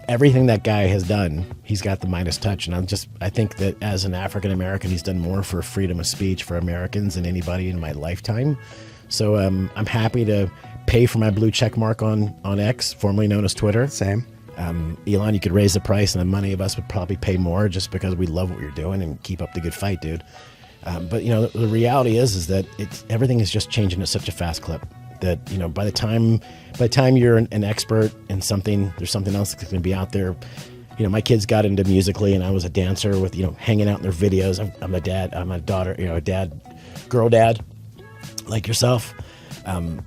everything that guy has done, he's got the Midas touch. And I think that as an African American, he's done more for freedom of speech for Americans than anybody in my lifetime. So I'm happy to pay for my blue check mark on X, formerly known as Twitter.
Same.
Elon, you could raise the price, and then many of us would probably pay more just because we love what you're doing and keep up the good fight, dude. But the reality is that everything is just changing at such a fast clip that by the time you're an expert in something, there's something else that's going to be out there. My kids got into Musical.ly, and I was a dancer with hanging out in their videos. I'm a dad. I'm a daughter. A girl dad, like yourself. And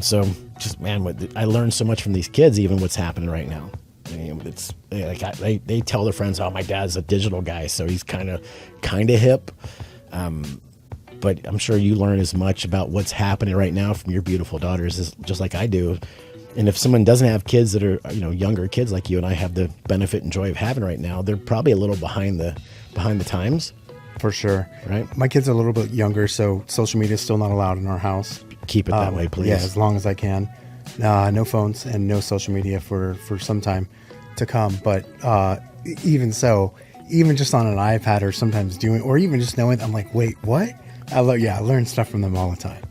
so just, man, I learned so much from these kids, even what's happening right now. It's like they tell their friends, "Oh, my dad's a digital guy, so he's kind of hip." But I'm sure you learn as much about what's happening right now from your beautiful daughters, just like I do. And if someone doesn't have kids that are younger kids like you and I have the benefit and joy of having right now, they're probably a little behind the times.
For sure.
Right.
My kids are a little bit younger, so social media is still not allowed in our house.
Keep it that way, please.
Yeah, as long as I can. No phones and no social media for some time to come. But even so, even just on an iPad or sometimes or even just knowing, I'm like, wait, what? I learn stuff from them all the time.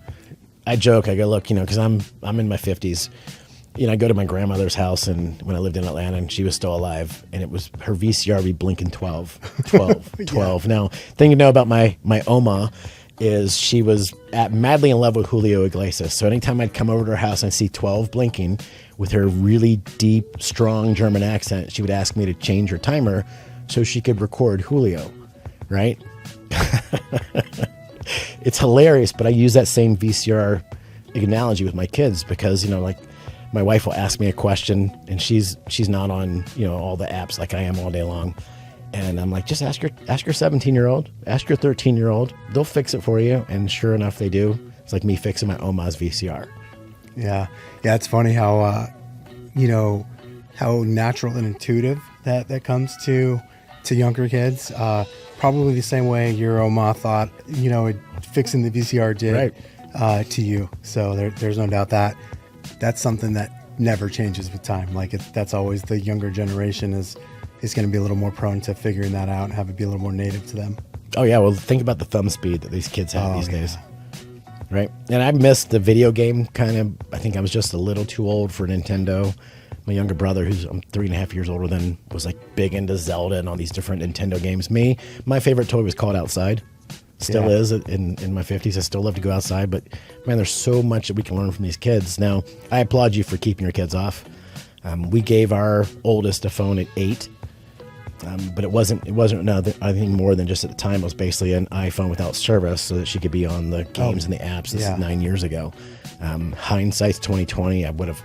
I joke, I go, look, because I'm in my 50s. I go to my grandmother's house, and when I lived in Atlanta, and she was still alive, and it was her VCR be blinking 12. Yeah. Now, thing to know about my Oma is she was madly in love with Julio Iglesias. So anytime I'd come over to her house and I'd see 12 blinking with her really deep, strong German accent, she would ask me to change her timer so she could record Julio, right? It's hilarious, but I use that same VCR analogy with my kids because, my wife will ask me a question, and she's not on, all the apps like I am all day long. And I'm like, just ask your 17-year-old, ask your 13-year-old. They'll fix it for you. And sure enough, they do. It's like me fixing my Oma's VCR.
Yeah. Yeah. It's funny how, how natural and intuitive that comes to younger kids. Probably the same way your Oma thought, fixing the VCR did to you. So there's no doubt that that's something that never changes with time. Like that's always the younger generation is going to be a little more prone to figuring that out and have it be a little more native to them. Oh
yeah. Well, think about the thumb speed that these kids have these days. Right. And I missed the video game I think I was just a little too old for Nintendo. My younger brother, who's 3.5 years older than, was like big into Zelda and all these different Nintendo games. My favorite toy was called Outside. Still is in my 50s. I still love to go outside, but man, there's so much that we can learn from these kids. Now, I applaud you for keeping your kids off. We gave our oldest a phone at 8, but it wasn't anything more than just, at the time, it was basically an iPhone without service so that she could be on the games and the apps. This is 9 years ago. Hindsight's 2020. I would have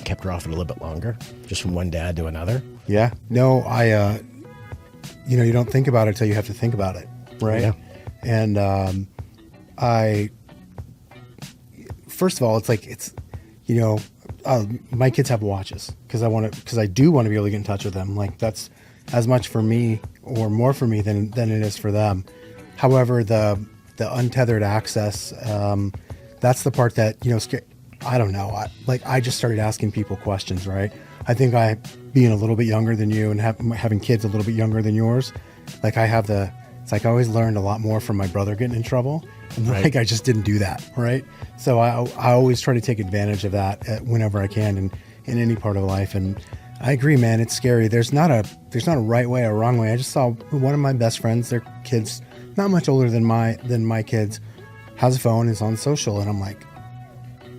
kept her off it a little bit longer, just from one dad to another.
Yeah. No, you don't think about it until you have to think about it, right? Yeah. And first of all, my kids have watches because I do want to be able to get in touch with them. Like that's as much for me or more for me than it is for them. However, the untethered access, that's the part that, I don't know. I just started asking people questions, right? I think being a little bit younger than you and having kids a little bit younger than yours, like it's like I always learned a lot more from my brother getting in trouble. And like I just didn't do that, right? So I always try to take advantage of that whenever I can in any part of life. And I agree, man, it's scary. There's not a right way or wrong way. I just saw one of my best friends, their kids, not much older than my kids, has a phone, is on social, and I'm like,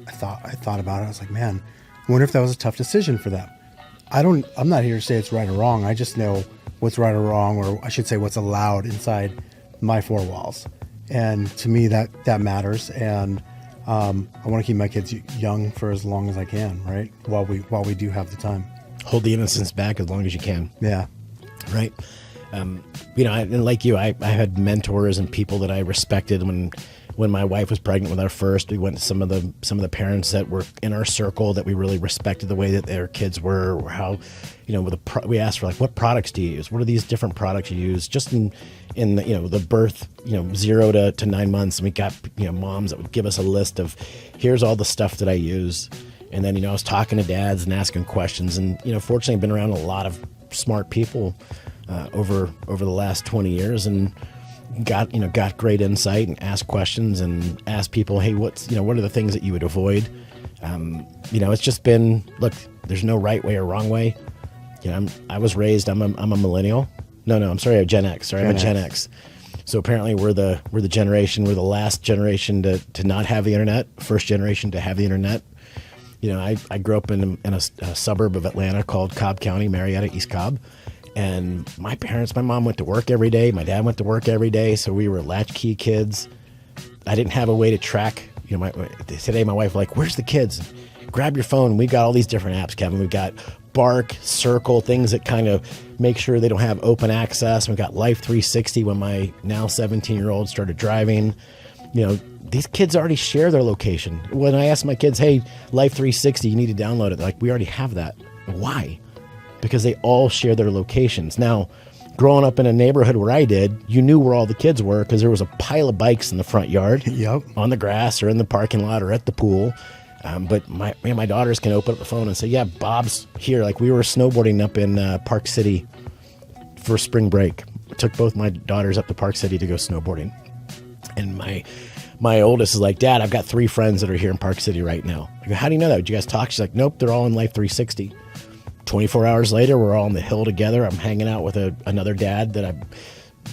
I thought about it. I was like, man, I wonder if that was a tough decision for them. I'm not here to say it's right or wrong. I just know what's right or wrong, or I should say what's allowed inside my four walls. And to me, that matters. And I want to keep my kids young for as long as I can, right? While we do have the time.
Hold the innocence back as long as you can.
Yeah.
Right. And like you, I had mentors and people that I respected when my wife was pregnant with our first. We went to some of the parents that were in our circle that we really respected the way that their kids were, or how, we asked for, like, what products do you use? What are these different products you use? Just in the birth, 0 to 9 months. And we got, moms that would give us a list of, here's all the stuff that I use. And then, I was talking to dads and asking questions. And, fortunately, I've been around a lot of smart people over the last 20 years, and got great insight, and asked questions and asked people, hey, what are the things that you would avoid? It's just been, look, there's no right way or wrong way. I was raised, I'm a millennial. No, I'm sorry, I'm Gen X. I'm a Gen X. So apparently we're the last generation to not have the internet, first generation to have the internet. I grew up in a suburb of Atlanta called Cobb County, Marietta, East Cobb. And my mom went to work every day. My dad went to work every day. So we were latchkey kids. I didn't have a way to track. Today my wife was like, where's the kids? Grab your phone. We've got all these different apps, Kevin. We've got Bark, Circle, things that kind of make sure they don't have open access. We've got Life 360 when my now 17-year-old started driving. These kids already share their location. When I asked my kids, hey, Life 360, you need to download it. They're like, we already have that. Why? Because they all share their locations. Now, growing up in a neighborhood where I did, you knew where all the kids were because there was a pile of bikes in the front yard,
yep,
on the grass or in the parking lot or at the pool. But my daughters can open up the phone and say, yeah, Bob's here. Like, we were snowboarding up in Park City for spring break. I took both my daughters up to Park City to go snowboarding. And my oldest is like, Dad, I've got 3 friends that are here in Park City right now. I go, how do you know that? Did you guys talk? She's like, nope, they're all in Life 360. 24 hours later, we're all on the hill together. I'm hanging out with another dad that I,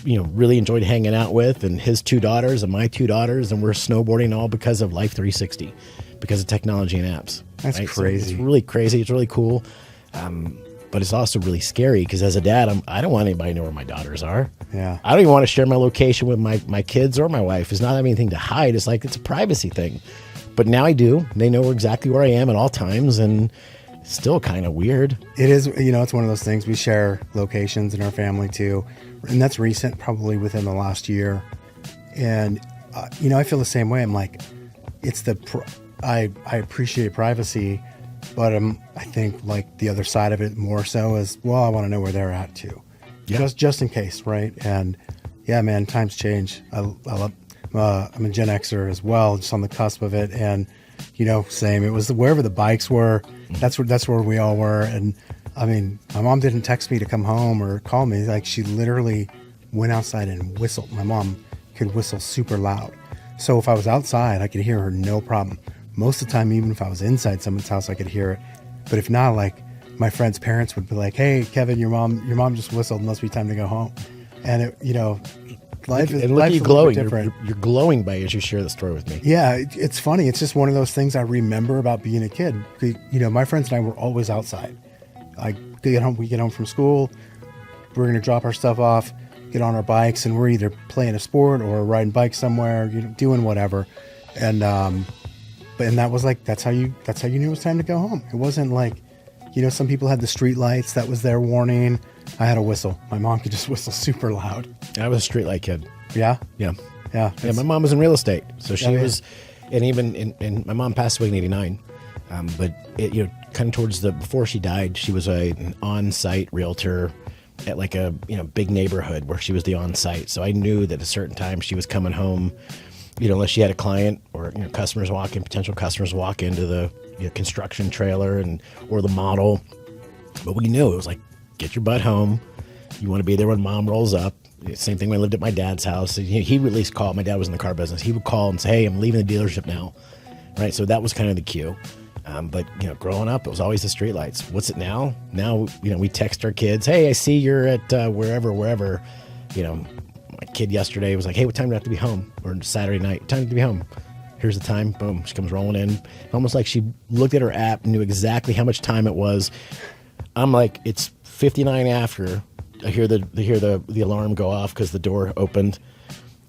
really enjoyed hanging out with, and his 2 daughters and my 2 daughters, and we're snowboarding all because of Life 360, because of technology and apps.
That's right? Crazy.
So it's really crazy. It's really cool. But it's also really scary because as a dad, I don't want anybody to know where my daughters are.
Yeah.
I don't even want to share my location with my kids or my wife. It's not having anything to hide. It's like, it's a privacy thing. But now I do. They know exactly where I am at all times, and it's still kind of weird.
It is, it's one of those things. We share locations in our family too, and that's recent, probably within the last year. And I feel the same way. I'm like, it's I appreciate privacy, but I think like the other side of it more so is, well, I want to know where they're at too, just in case, right? And yeah, man, times change. I love. I'm a Gen Xer as well, just on the cusp of it, and same. It was wherever the bikes were. That's where we all were. And I mean, my mom didn't text me to come home or call me. Like, she literally went outside and whistled. My mom could whistle super loud, so if I was outside, I could hear her no problem. Most of the time, even if I was inside someone's house, I could hear it. But if not, like, my friends' parents would be like, "Hey, Kevin, your mom just whistled. Must be time to go home." And life is
glowing.
Different.
You're glowing by as you share the story with me.
Yeah, it's funny. It's just one of those things I remember about being a kid. My friends and I were always outside. We get home from school, we're going to drop our stuff off, get on our bikes, and we're either playing a sport or riding bikes somewhere, doing whatever. And that was like, that's how you knew it was time to go home. It wasn't like, some people had the street lights, that was their warning. I had a whistle. My mom could just whistle super loud.
I was a streetlight kid.
Yeah?
Yeah.
Yeah.
Yeah, my mom was in real estate. So she was, and even, and my mom passed away in 89. But kind of towards before she died, she was an on-site realtor at like a, big neighborhood where she was the on-site. So I knew that at a certain time she was coming home, unless she had a client or, potential customers walk into the construction trailer or the model. But we knew it was like, get your butt home. You want to be there when mom rolls up. Same thing when I lived at my dad's house. He would at least call. My dad was in the car business. He would call and say, "Hey, I'm leaving the dealership now." Right. So that was kind of the cue. But growing up, it was always the streetlights. What's it now? Now, we text our kids, "Hey, I see you're at wherever." My kid yesterday was like, "Hey, what time do I have to be home?" Or Saturday night, "Time to be home." Here's the time. Boom. She comes rolling in. Almost like she looked at her app and knew exactly how much time it was. I'm like, it's 59 after. I hear the alarm go off because the door opened.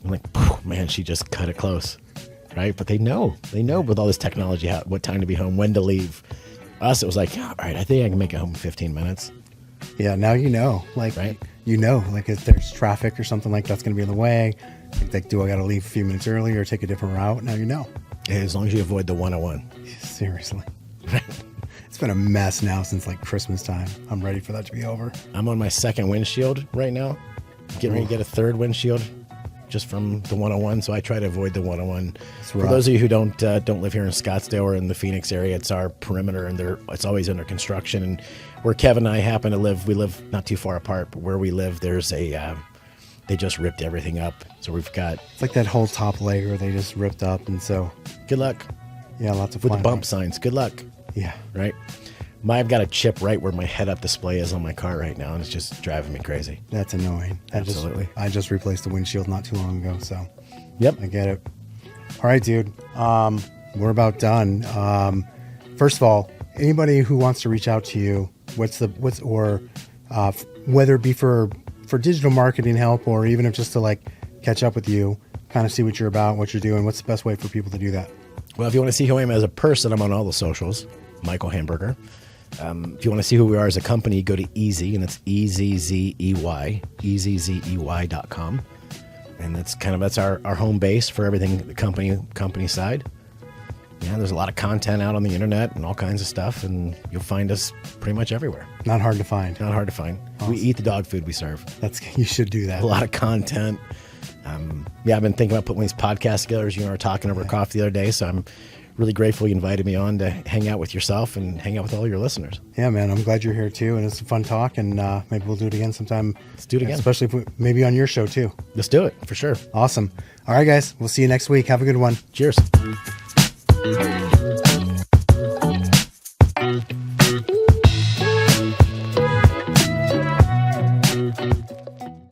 I'm like, man, she just cut it close, right? But they know with all this technology what time to be home, when to leave. Us, it was like, all right, I think I can make it home in 15 minutes.
Yeah, now like, right? Like if there's traffic or something like that's going to be in the way, like, do I got to leave a few minutes early or take a different route? Now
Yeah, as long as you avoid the 101.
Seriously. It's been a mess now since like Christmas time. I'm ready for that to be over.
I'm on my second windshield right now. Getting ready to get a third windshield just from the 101. So I try to avoid the 101. For those of you who don't live here in Scottsdale or in the Phoenix area, it's our perimeter, and it's always under construction. And where Kevin and I happen to live, we live not too far apart, but where we live, there's they just ripped everything up. So we've got...
It's like that whole top layer they just ripped up, and so...
Good luck.
Yeah, lots of
with the bump signs. Good luck.
Yeah.
Right? I've got a chip right where my head-up display is on my car right now, and it's just driving me crazy.
That's annoying.
Absolutely.
I just replaced the windshield not too long ago, so...
Yep.
I get it. All right, dude. We're about done. First of all, anybody who wants to reach out to you, whether it be for digital marketing help or even if just to like catch up with you, kind of see what you're about, what you're doing, what's the best way for people to do that?
Well, if you want to see who I am as a person, I'm on all the socials, Michael Hamburger. If you want to see who we are as a company, go to Ezzey, and it's Ezzey, Ezzey.com. And that's our home base for everything, the company side. Yeah, there's a lot of content out on the internet and all kinds of stuff, and you'll find us pretty much everywhere.
Not hard to find.
Awesome. We eat the dog food we serve.
You should do that.
A lot of content. I've been thinking about putting these podcasts together, as you and I were talking over coffee the other day, so I'm really grateful you invited me on to hang out with yourself and hang out with all your listeners.
Yeah, man, I'm glad you're here too, and it's a fun talk, and maybe we'll do it again sometime.
Let's do it again.
Especially maybe on your show too.
Let's do it, for sure.
Awesome. All right, guys, we'll see you next week. Have a good one.
Cheers.